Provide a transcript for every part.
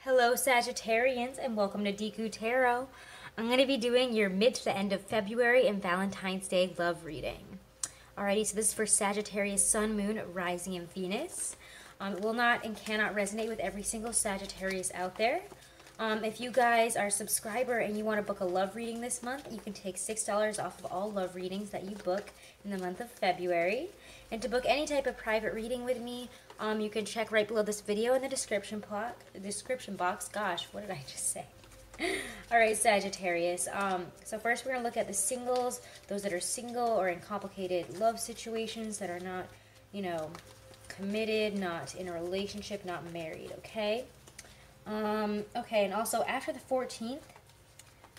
Hello Sagittarians and welcome to Deku Tarot. I'm going to be doing your mid to the end of February and Valentine's Day love reading. Alrighty, so this is for Sagittarius, Sun, Moon, Rising, and Venus. It will not and cannot resonate with every single Sagittarius out there. If you guys are a subscriber and you want to book a love reading this month, you can take $6 off of all love readings that you book in the month of February. And to book any type of private reading with me, you can check right below this video in the description box. Gosh, what did I just say? Alright, Sagittarius. So first we're going to look at the singles, those that are single or in complicated love situations that are not, committed, not in a relationship, not married, okay? Okay, and also after the 14th,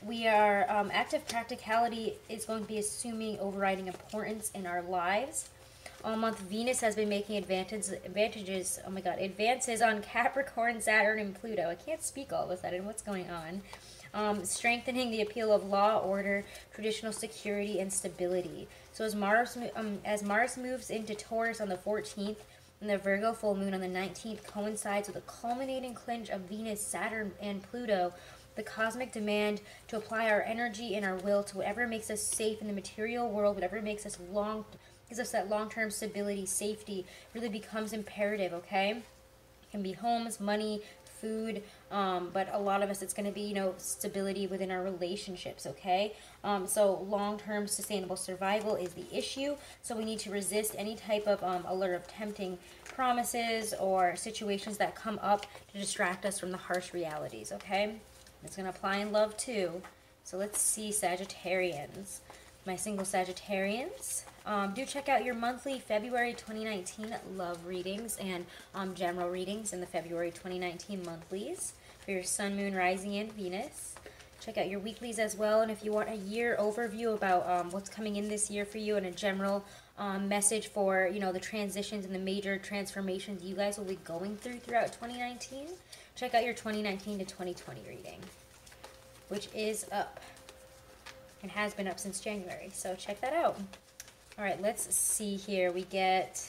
we are, active practicality is going to be assuming overriding importance in our lives. All month, Venus has been making advances on Capricorn, Saturn, and Pluto. I can't speak all of a sudden. What's going on? Strengthening the appeal of law, order, traditional security, and stability. So as Mars moves into Taurus on the 14th, and the Virgo full moon on the 19th coincides with a culminating clinch of Venus, Saturn, and Pluto, the cosmic demand to apply our energy and our will to whatever makes us safe in the material world, whatever makes us gives us that long-term stability, safety, really becomes imperative, okay? It can be homes, money, food, but a lot of us, it's going to be, stability within our relationships, okay? So long-term sustainable survival is the issue, so we need to resist any type of alert of tempting promises or situations that come up to distract us from the harsh realities, okay? It's going to apply in love too. So let's see, Sagittarians. My single Sagittarians, do check out your monthly February 2019 love readings and general readings in the February 2019 monthlies for your Sun, Moon, Rising, and Venus. Check out your weeklies as well, and if you want a year overview about what's coming in this year for you and a general message for, the transitions and the major transformations you guys will be going throughout 2019, check out your 2019 to 2020 reading, which is up. It has been up since January, so check that out. All right, let's see here. We get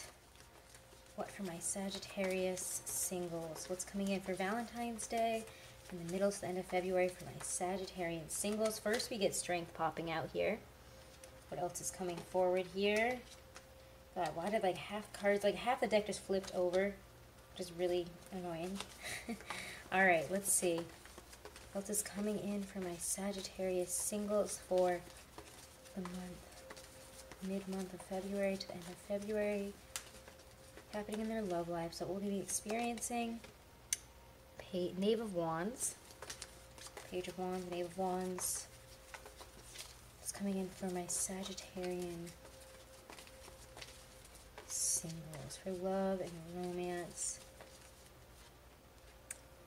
what for my Sagittarius singles? What's coming in for Valentine's Day in the middle to the end of February for my Sagittarian singles? First, we get strength popping out here. What else is coming forward here? God, why did half the deck just flipped over? Which is really annoying. All right, let's see. What else is coming in for my Sagittarius singles for the mid-month of February to the end of February, happening in their love life. So we'll be experiencing Knave of Wands, Page of Wands, Knave of Wands. What's coming in for my Sagittarian singles for love and romance?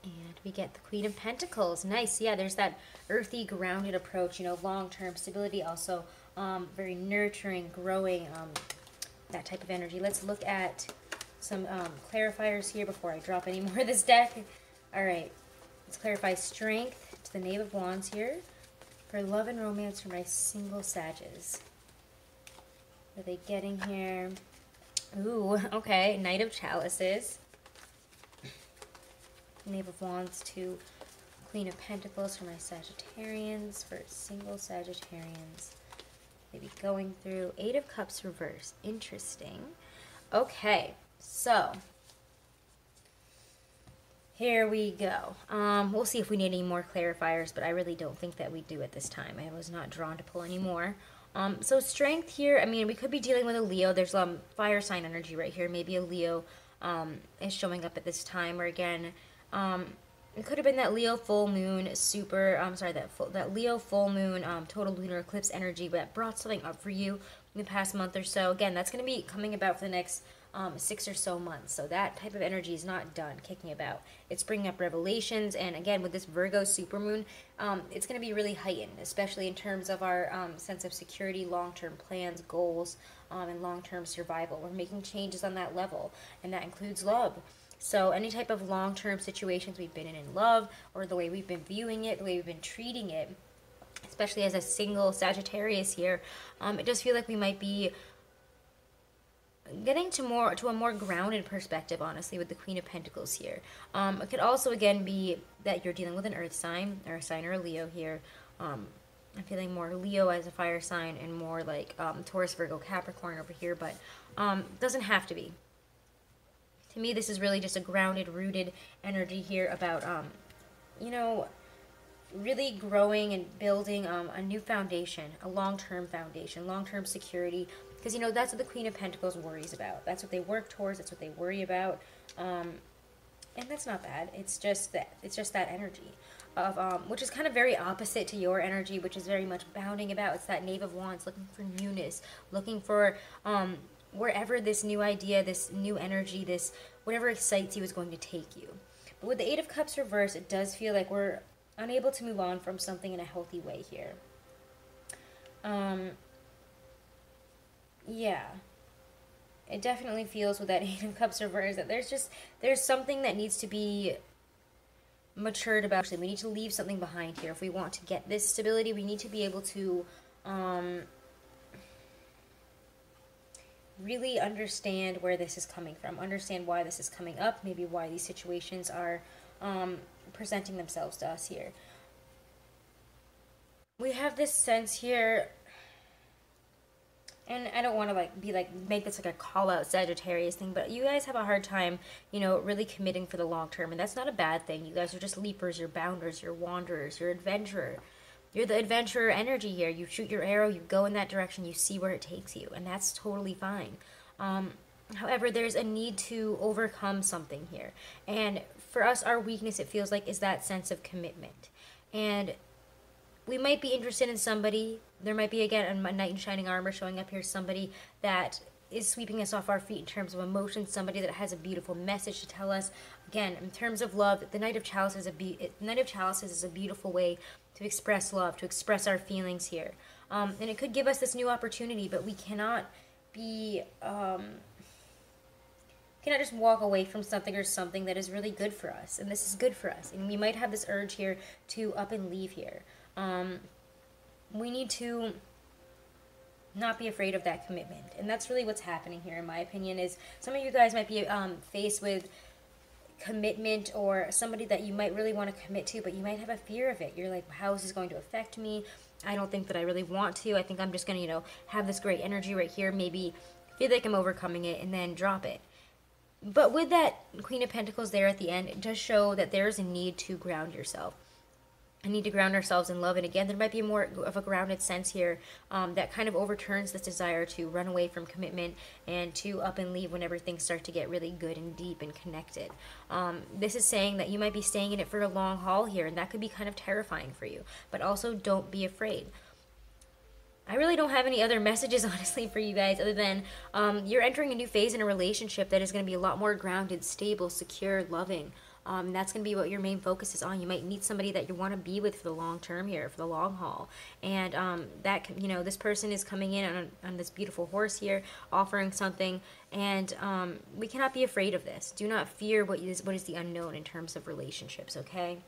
And we get the Queen of Pentacles. Nice. Yeah, there's that earthy, grounded approach, long-term stability, also very nurturing, growing, that type of energy. Let's look at some clarifiers here before I drop any more of this deck. All right. Let's clarify strength to the Knave of Wands here for love and romance for my single Sages. What are they getting here? Ooh, okay. Knight of Chalices. Knave of Wands to Queen of Pentacles for my Sagittarians, for single Sagittarians. Maybe going through Eight of Cups reverse. Interesting. Okay, so here we go. We'll see if we need any more clarifiers, but I really don't think that we do at this time. I was not drawn to pull any more. So strength here, we could be dealing with a Leo. There's fire sign energy right here. Maybe a Leo is showing up at this time, or again, it could have been that Leo full moon that Leo full moon total lunar eclipse energy that brought something up for you in the past month or so. Again, that's going to be coming about for the next 6 or so months. So that type of energy is not done kicking about. It's bringing up revelations, and again, with this Virgo supermoon, it's going to be really heightened, especially in terms of our sense of security, long-term plans, goals, and long-term survival. We're making changes on that level, and that includes love. So any type of long-term situations we've been in love, or the way we've been viewing it, the way we've been treating it, especially as a single Sagittarius here, it does feel like we might be getting to a more grounded perspective, honestly, with the Queen of Pentacles here. It could also, again, be that you're dealing with an earth sign, or a sign or a Leo here. I'm feeling more Leo as a fire sign and more like Taurus, Virgo, Capricorn over here, but doesn't have to be. To me, this is really just a grounded, rooted energy here about, you know, really growing and building a new foundation, a long-term foundation, long-term security. Because, you know, that's what the Queen of Pentacles worries about. That's what they work towards. That's what they worry about. And that's not bad. It's just that energy of, which is kind of very opposite to your energy, which is very much bounding about. It's that Knave of Wands, looking for newness, looking for wherever this new idea, this new energy, this whatever excites you is going to take you. But with the Eight of Cups reversed, it does feel like we're unable to move on from something in a healthy way here. Yeah. It definitely feels with that Eight of Cups reversed that there's something that needs to be matured about. We need to leave something behind here. If we want to get this stability, we need to be able to really understand where this is coming from, understand why this is coming up, maybe why these situations are presenting themselves to us here. We have this sense here, and I don't want to make this like a call out Sagittarius thing, but you guys have a hard time, you know, really committing for the long term, and that's not a bad thing. You guys are just leapers, you're bounders, you're wanderers, you're adventurer. You're the adventurer energy here. You shoot your arrow, you go in that direction, you see where it takes you, and that's totally fine. However, there's a need to overcome something here. And for us, our weakness, it feels like, is that sense of commitment. And we might be interested in somebody. There might be, again, a knight in shining armor showing up here, somebody that is sweeping us off our feet in terms of emotions, somebody that has a beautiful message to tell us. Again, in terms of love, the Knight of Chalices is a beautiful way to express love, to express our feelings here. And it could give us this new opportunity, but we cannot be, cannot just walk away from something or something that is really good for us. And this is good for us. And we might have this urge here to up and leave here. We need to not be afraid of that commitment. And that's really what's happening here, in my opinion, is some of you guys might be faced with commitment, or somebody that you might really want to commit to, but you might have a fear of it. You're like, how is this going to affect me? I don't think that I really want to. I think I'm just going to, you know, have this great energy right here, maybe feel like I'm overcoming it, and then drop it. But with that Queen of Pentacles there at the end, it does show that there's a need to ground yourself. I need to ground ourselves in love. And again, there might be more of a grounded sense here that kind of overturns this desire to run away from commitment and to up and leave whenever things start to get really good and deep and connected. This is saying that you might be staying in it for a long haul here, and that could be kind of terrifying for you. But also, don't be afraid. I really don't have any other messages, honestly, for you guys, other than you're entering a new phase in a relationship that is going to be a lot more grounded, stable, secure, loving. That's going to be what your main focus is on. You might meet somebody that you want to be with for the long term here, for the long haul. And that, you know, this person is coming in on this beautiful horse here, offering something. And we cannot be afraid of this. Do not fear what is the unknown in terms of relationships, okay?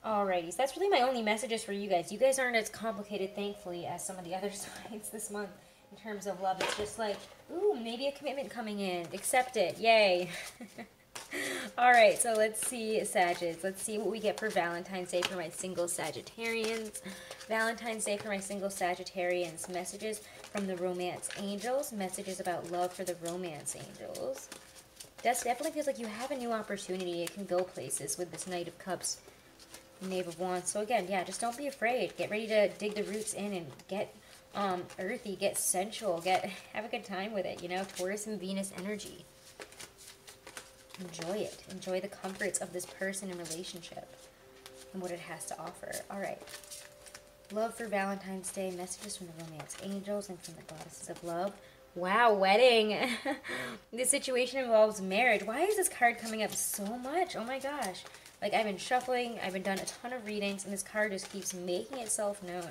Alrighty, so that's really my only messages for you guys. You guys aren't as complicated, thankfully, as some of the other signs this month in terms of love. It's just like, ooh, maybe a commitment coming in. Accept it. Yay. Alright, so let's see, Sagittarius. Let's see what we get for Valentine's Day for my single Sagittarians. Valentine's Day for my single Sagittarians. Messages from the romance angels. Messages about love for the romance angels. Definitely feels like you have a new opportunity. It can go places with this Knight of Cups, Knave of Wands. So again, yeah, just don't be afraid. Get ready to dig the roots in and get earthy, get sensual, have a good time with it, you know, Taurus and Venus energy. Enjoy it. Enjoy the comforts of this person and relationship and what it has to offer. All right. Love for Valentine's Day. Messages from the romance angels and from the goddesses of love. Wow, wedding. This situation involves marriage. Why is this card coming up so much? Oh my gosh. Like, I've been shuffling. I've been done a ton of readings, and this card just keeps making itself known.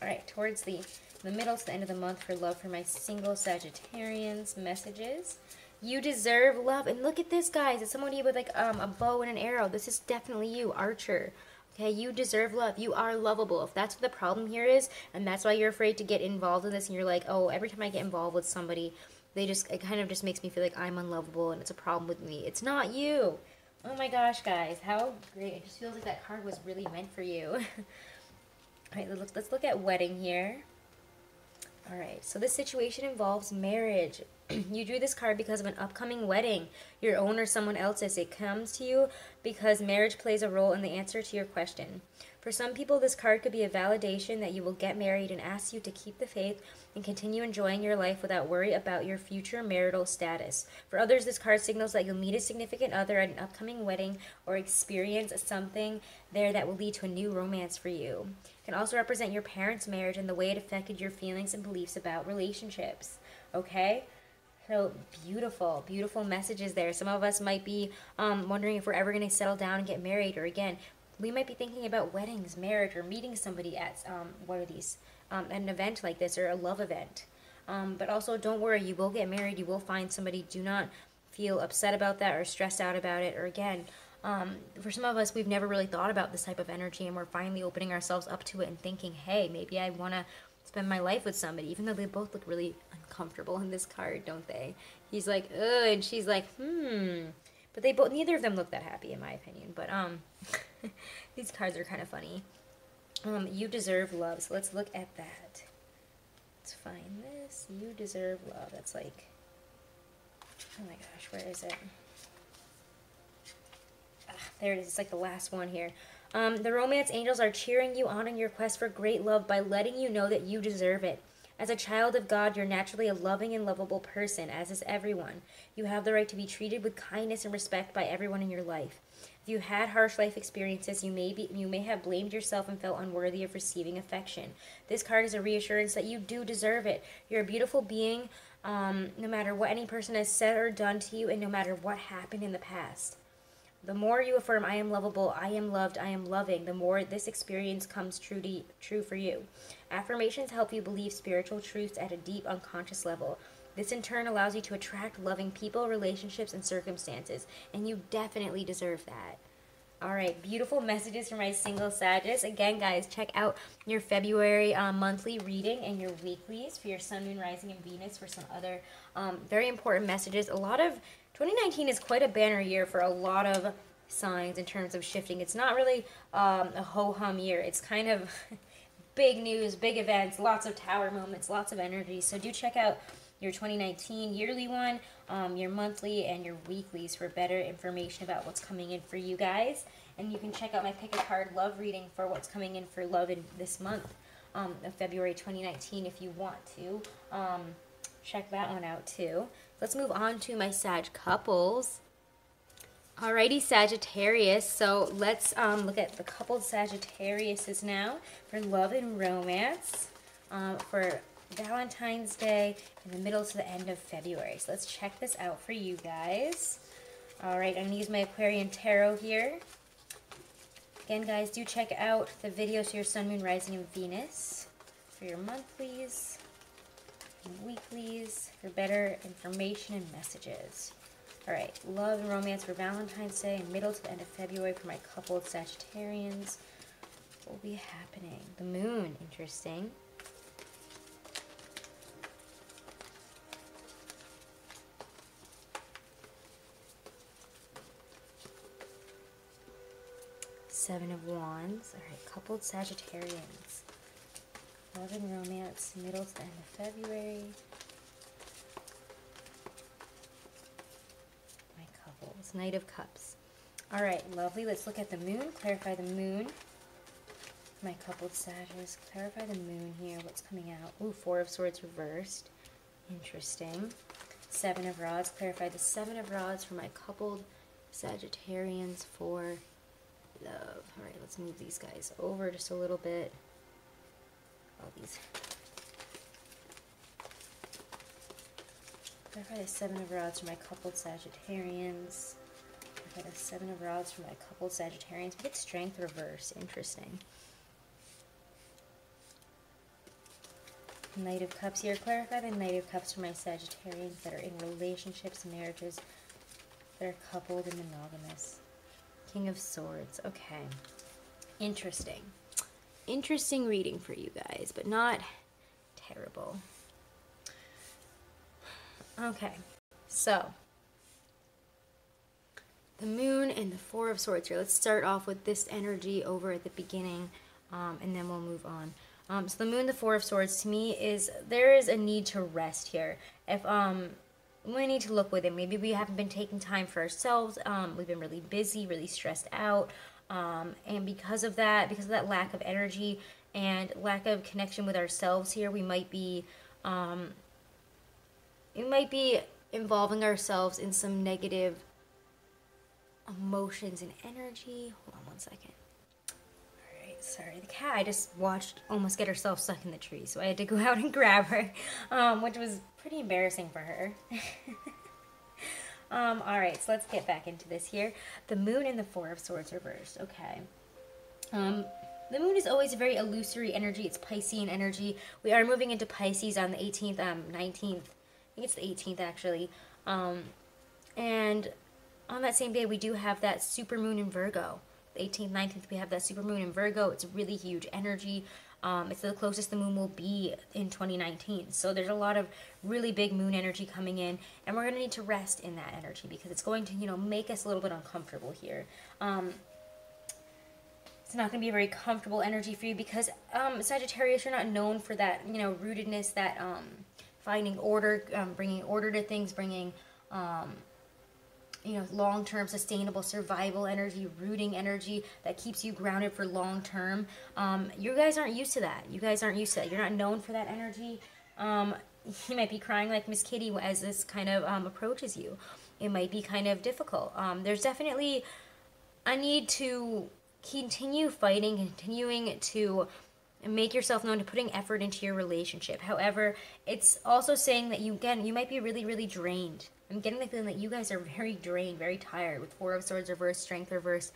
All right, towards the middle to the end of the month for love for my single Sagittarians. Messages. You deserve love. And look at this, guys. It's somebody with like a bow and an arrow. This is definitely you, Archer. Okay, you deserve love. You are lovable. If that's what the problem here is, and that's why you're afraid to get involved in this, and you're like, oh, every time I get involved with somebody, it kind of just makes me feel like I'm unlovable and it's a problem with me. It's not you. Oh my gosh, guys, how great. It just feels like that card was really meant for you. All right, let's look at wedding here. All right, so this situation involves marriage. You drew this card because of an upcoming wedding, your own or someone else's. It comes to you because marriage plays a role in the answer to your question. For some people, this card could be a validation that you will get married and asks you to keep the faith and continue enjoying your life without worry about your future marital status. For others, this card signals that you'll meet a significant other at an upcoming wedding or experience something there that will lead to a new romance for you. It can also represent your parents' marriage and the way it affected your feelings and beliefs about relationships. Okay? So beautiful, beautiful messages there. Some of us might be wondering if we're ever going to settle down and get married, or again, we might be thinking about weddings, marriage, or meeting somebody at an event like this, or a love event. But also, don't worry, you will get married, you will find somebody. Do not feel upset about that or stressed out about it. Or again, for some of us, we've never really thought about this type of energy, and we're finally opening ourselves up to it and thinking, hey, maybe I want to spend my life with somebody, even though they both look really uncomfortable in this card, don't they? He's like, ugh, and she's like, But neither of them look that happy, in my opinion. But these cards are kind of funny. You deserve love. So let's look at that. Let's find this. You deserve love. That's like, oh my gosh, where is it? There it is. It's like the last one here. The romance angels are cheering you on in your quest for great love by letting you know that you deserve it. As a child of God, you're naturally a loving and lovable person, as is everyone. You have the right to be treated with kindness and respect by everyone in your life. If you had harsh life experiences, you may have blamed yourself and felt unworthy of receiving affection. This card is a reassurance that you do deserve it. You're a beautiful being, no matter what any person has said or done to you, and no matter what happened in the past. The more you affirm, I am lovable, I am loved, I am loving, the more this experience comes true for you. Affirmations help you believe spiritual truths at a deep unconscious level. This in turn allows you to attract loving people, relationships, and circumstances, and you definitely deserve that. All right, beautiful messages for my single Sagittarius. Again, guys, check out your February monthly reading and your weeklies for your Sun, Moon, Rising, and Venus for some other very important messages. 2019 is quite a banner year for a lot of signs in terms of shifting. It's not really a ho-hum year. It's kind of big news, big events, lots of tower moments, lots of energy. So do check out your 2019 yearly one, your monthly, and your weeklies for better information about what's coming in for you guys. And you can check out my Pick a Card love reading for what's coming in for love in this month of February 2019 if you want to. Check that one out too. Let's move on to my Sag couples. Alrighty, Sagittarius. So let's look at the coupled Sagittariuses now for love and romance for Valentine's Day in the middle to the end of February. So let's check this out for you guys. Alright, I'm going to use my Aquarian Tarot here. Again, guys, do check out the videos for your Sun, Moon, Rising, and Venus for your monthlies and weeklies for better information and messages. Alright, love and romance for Valentine's Day and middle to the end of February for my coupled Sagittarians. What will be happening? The moon, interesting. Seven of Wands. Alright, coupled Sagittarians. Love and romance, middle to the end of February. My couples. Knight of Cups. Alright, lovely. Let's look at the moon. Clarify the moon. My coupled Sagittarius. Clarify the moon here. What's coming out? Ooh, Four of Swords reversed. Interesting. Seven of Rods. Clarify the Seven of Rods for my coupled Sagittarians for love. Alright, let's move these guys over just a little bit. All these. Clarify the Seven of Rods for my coupled Sagittarians. Clarify the Seven of Rods for my coupled Sagittarians. We get Strength reverse. Interesting. Knight of Cups here. Clarify the Knight of Cups for my Sagittarians that are in relationships, marriages, that are coupled and monogamous. King of Swords. Okay. Interesting. Interesting reading for you guys, but not terrible. Okay, so the moon and the Four of Swords here. Let's start off with this energy over at the beginning, and then we'll move on. So the moon, the Four of Swords, to me is, there is a need to rest here. If we need to look within. Maybe we haven't been taking time for ourselves. We've been really busy, really stressed out, and because of that lack of energy and lack of connection with ourselves here, we might be involving ourselves in some negative emotions and energy. Hold on one second. Alright, sorry. The cat I just watched almost get herself stuck in the tree, so I had to go out and grab her, which was pretty embarrassing for her. Alright, so let's get back into this here. The moon and the Four of Swords reversed. Okay. The moon is always a very illusory energy. It's Piscean energy. We are moving into Pisces on the 18th, 19th. I think it's the 18th, actually. And on that same day, we do have that supermoon in Virgo. The 18th, 19th, we have that supermoon in Virgo. It's really huge energy. It's the closest the moon will be in 2019. So there's a lot of really big moon energy coming in, and we're going to need to rest in that energy because it's going to, make us a little bit uncomfortable here. It's not going to be a very comfortable energy for you because Sagittarius, you're not known for that, rootedness, that finding order, bringing order to things, bringing long-term sustainable survival energy, rooting energy that keeps you grounded for long-term. You guys aren't used to that. You're not known for that energy. You might be crying like Miss Kitty as this kind of approaches you. It might be kind of difficult. There's definitely a need to continue fighting, continuing to make yourself known, to putting effort into your relationship. However, it's also saying that you might be really, really drained. I'm getting the feeling that you guys are very drained, very tired with Four of Swords reversed, Strength reversed.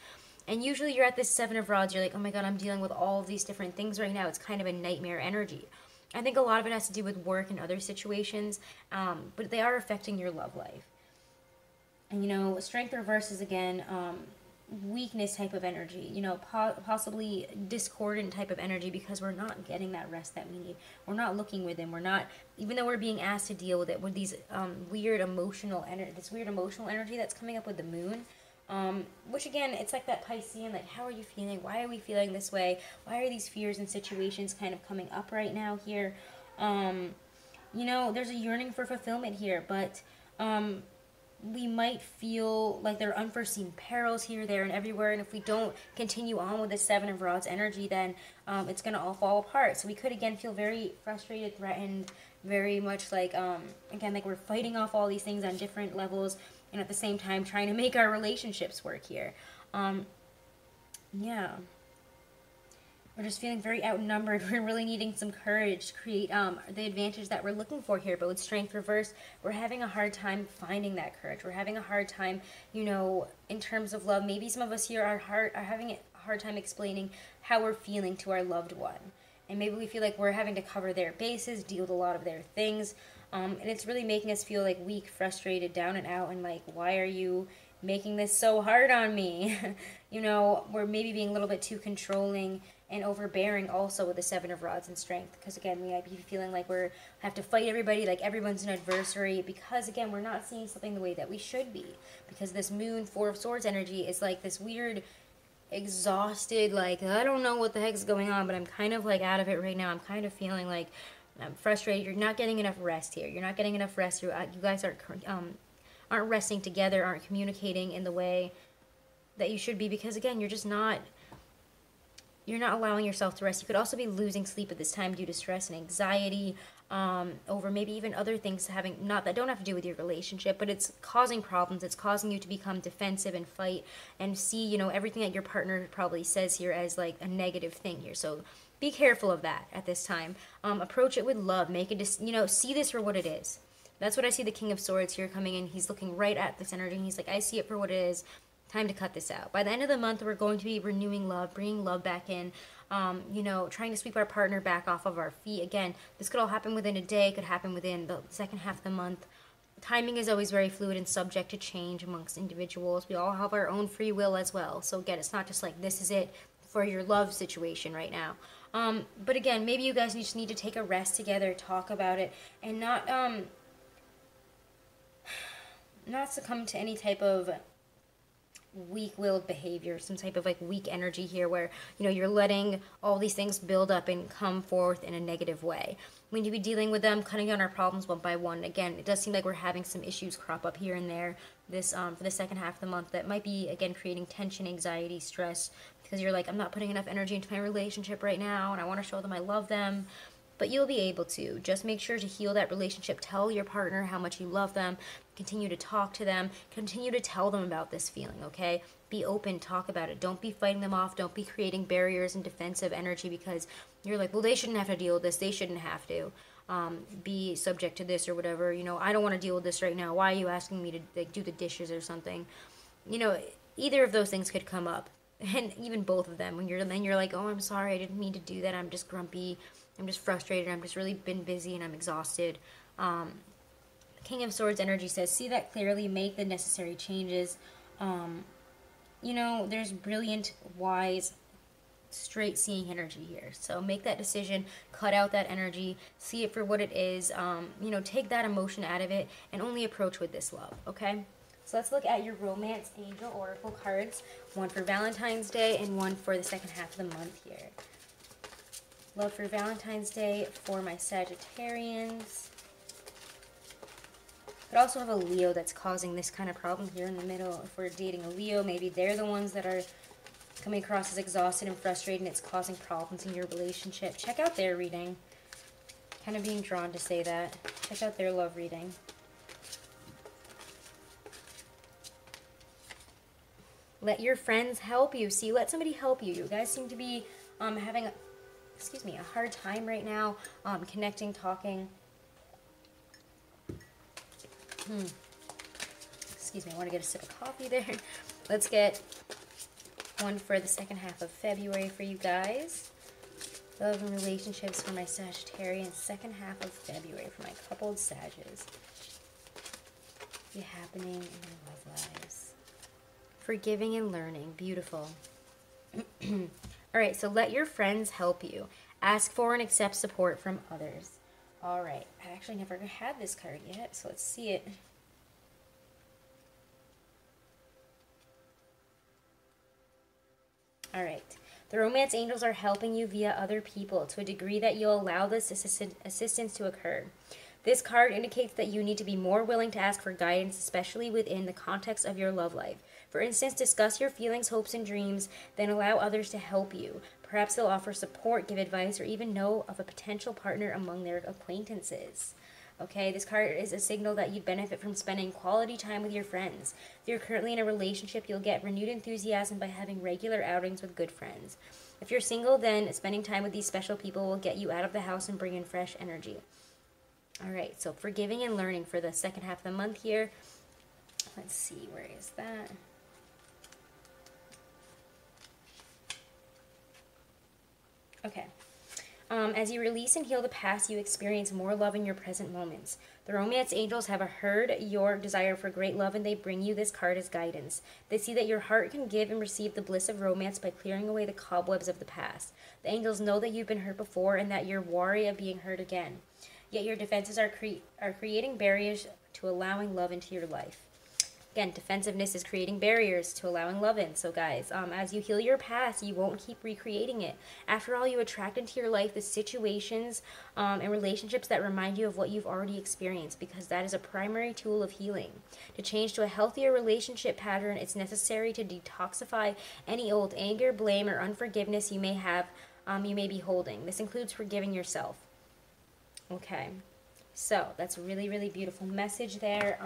And usually you're at this Seven of Rods, you're like, oh my god, I'm dealing with all of these different things right now. It's kind of a nightmare energy. I think a lot of it has to do with work and other situations, but they are affecting your love life. And Strength reversed is again, weakness type of energy, possibly discordant type of energy because we're not getting that rest that we need. We're not looking within. We're not, even though we're being asked to deal with it, with these weird emotional energy that's coming up with the moon. Which again, it's like that Piscean, like, how are you feeling? Why are we feeling this way? Why are these fears and situations kind of coming up right now here? There's a yearning for fulfillment here, but we might feel like there are unforeseen perils here, there, and everywhere, and if we don't continue on with the Seven of Rods energy, then it's going to all fall apart. So we could, again, feel very frustrated, threatened, very much like, again, like we're fighting off all these things on different levels, and at the same time trying to make our relationships work here. Yeah. We're just feeling very outnumbered. We're really needing some courage to create the advantage that we're looking for here. But with Strength reversed, we're having a hard time finding that courage. We're having a hard time, in terms of love. Maybe some of us here are having a hard time explaining how we're feeling to our loved one. And maybe we feel like we're having to cover their bases, deal with a lot of their things. And it's really making us feel like weak, frustrated, down and out, and like, why are you making this so hard on me? We're maybe being a little bit too controlling and overbearing also with the Seven of Rods and Strength, because again, we might be feeling like we have to fight everybody, like everyone's an adversary, because again, we're not seeing something the way that we should be, because this moon, Four of Swords energy is like this weird, exhausted, like, I don't know what the heck's going on, but I'm kind of like out of it right now. I'm kind of feeling like I'm frustrated. You're not getting enough rest here. You're not getting enough rest. You guys aren't resting together, aren't communicating in the way that you should be, because again, you're not allowing yourself to rest. You could also be losing sleep at this time due to stress and anxiety, over maybe even other things that don't have to do with your relationship, but it's causing problems. It's causing you to become defensive and fight and see, everything that your partner probably says here as like a negative thing here. So be careful of that at this time. Approach it with love. Make it, see this for what it is. That's what I see the King of Swords here coming in. He's looking right at this energy, and he's like, I see it for what it is. Time to cut this out. By the end of the month, we're going to be renewing love, bringing love back in, trying to sweep our partner back off of our feet. Again, this could all happen within a day, could happen within the second half of the month. Timing is always very fluid and subject to change amongst individuals. We all have our own free will as well. So again, it's not just like this is it for your love situation right now. But again, maybe you guys just need to take a rest together, talk about it, and not not succumb to any type of weak-willed behavior, some type of like weak energy here where, you know, you're letting all these things build up and come forth in a negative way. We need to be dealing with them, cutting down our problems one by one. Again, it does seem like we're having some issues crop up here and there this for the second half of the month that might be, again, creating tension, anxiety, stress, because you're like, I'm not putting enough energy into my relationship right now, and I want to show them I love them. But you'll be able to. Just make sure to heal that relationship. Tell your partner how much you love them. Continue to talk to them. Continue to tell them about this feeling, okay? Be open. Talk about it. Don't be fighting them off. Don't be creating barriers and defensive energy because you're like, well, they shouldn't have to deal with this. They shouldn't have to be subject to this or whatever. You know, I don't want to deal with this right now. Why are you asking me to like, do the dishes or something? You know, either of those things could come up. And even both of them. When you're like, oh, I'm sorry. I didn't mean to do that. I'm just grumpy. I'm just frustrated. I'm just really been busy and I'm exhausted. King of Swords energy says, see that clearly, make the necessary changes. You know, there's brilliant, wise, straight seeing energy here. So make that decision, cut out that energy, see it for what it is. You know, take that emotion out of it and only approach with this love, okay? So let's look at your Romance Angel Oracle cards. One for Valentine's Day and one for the second half of the month here. Love for Valentine's Day for my Sagittarians. Could also have a Leo that's causing this kind of problem here in the middle. If we're dating a Leo, maybe they're the ones that are coming across as exhausted and frustrated and it's causing problems in your relationship. Check out their reading. Kind of being drawn to say that. Check out their love reading. Let your friends help you. See, let somebody help you. You guys seem to be having a hard time right now, connecting, talking. Excuse me, I want to get a sip of coffee there. Let's get one for the second half of February for you guys. Love and relationships for my Sagittarians. Second half of February for my coupled Sages. Be happening in their love lives. Forgiving and learning. Beautiful. Alright, so let your friends help you. Ask for and accept support from others. Alright, I actually never had this card yet, so let's see it. Alright, the romance angels are helping you via other people to a degree that you'll allow this assistance to occur. This card indicates that you need to be more willing to ask for guidance, especially within the context of your love life. For instance, discuss your feelings, hopes, and dreams, then allow others to help you. Perhaps they'll offer support, give advice, or even know of a potential partner among their acquaintances. Okay, this card is a signal that you'd benefit from spending quality time with your friends. If you're currently in a relationship, you'll get renewed enthusiasm by having regular outings with good friends. If you're single, then spending time with these special people will get you out of the house and bring in fresh energy. Alright, so forgiving and learning for the second half of the month here. Let's see, where is that? Okay. As you release and heal the past, you experience more love in your present moments. The romance angels have heard your desire for great love, and they bring you this card as guidance. They see that your heart can give and receive the bliss of romance by clearing away the cobwebs of the past. The angels know that you've been hurt before and that you're wary of being hurt again. Yet your defenses are creating barriers to allowing love into your life. Again, defensiveness is creating barriers to allowing love in. So guys, as you heal your past, you won't keep recreating it. After all, you attract into your life the situations and relationships that remind you of what you've already experienced, because that is a primary tool of healing. To change to a healthier relationship pattern, it's necessary to detoxify any old anger, blame, or unforgiveness you may have, you may be holding. This includes forgiving yourself. Okay, so that's a really, really beautiful message there.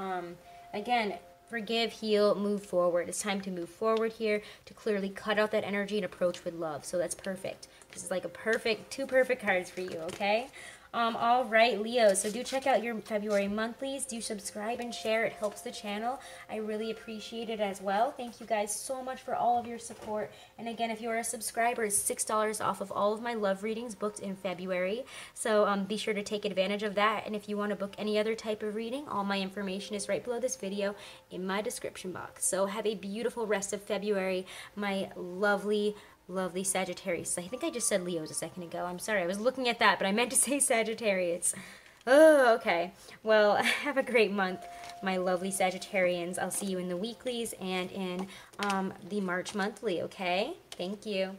Again, forgive, heal, move forward. It's time to move forward here, to clearly cut out that energy and approach with love. So that's perfect. This is like a perfect, two perfect cards for you, okay? All right, Leo, so do check out your February monthlies. Do subscribe and share. It helps the channel. I really appreciate it as well. Thank you guys so much for all of your support. And again, if you are a subscriber, it's $6 off of all of my love readings booked in February. So be sure to take advantage of that. And if you want to book any other type of reading, all my information is right below this video in my description box. So have a beautiful rest of February, my lovely Sagittarius. I think I just said Leos a second ago. I'm sorry, I was looking at that, but I meant to say Sagittarius. Oh, okay. Well, have a great month, my lovely Sagittarians. I'll see you in the weeklies and in the March monthly, okay? Thank you.